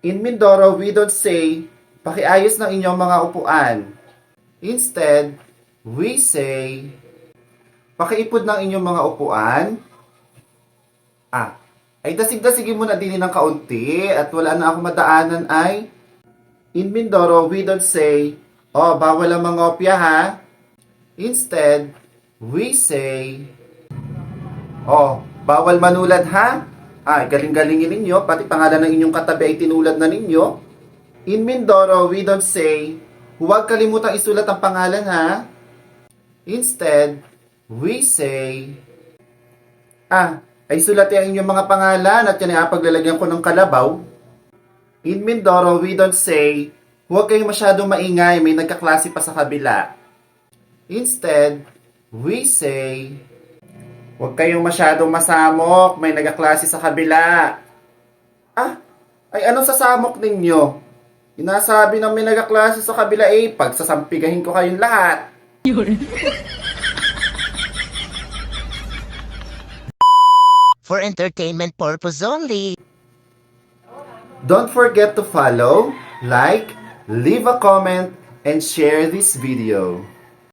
In Mindoro, we don't say, pakiayos ng inyong mga upuan. Instead, we say, pakiipod ng inyong mga upuan. Ay dasig-dasigin mo na din ng kaunti at wala na ako madaanan ay. In Mindoro, we don't say, oh, bawal ang mangopya ha. Instead, we say, oh, bawal manulad ha. Galing-galingin ninyo, pati pangalan ng inyong katabi ay tinulad na ninyo. In Mindoro, we don't say, huwag kalimutang isulat ang pangalan ha. Instead, we say, ay sulatin ang inyong mga pangalan at yan ay paglalagyan ko ng kalabaw. In Mindoro, we don't say, huwag kayong masyadong maingay, may nagkaklase pa sa kabila. Instead, we say, huwag kayong masyadong masamok, may nagkaklase sa kabila. Ay anong sasamok ninyo? Inasabi ng may nagkaklase sa kabila pagsasampigahin ko kayong lahat. For entertainment purpose only. Don't forget to follow, like, leave a comment, and share this video.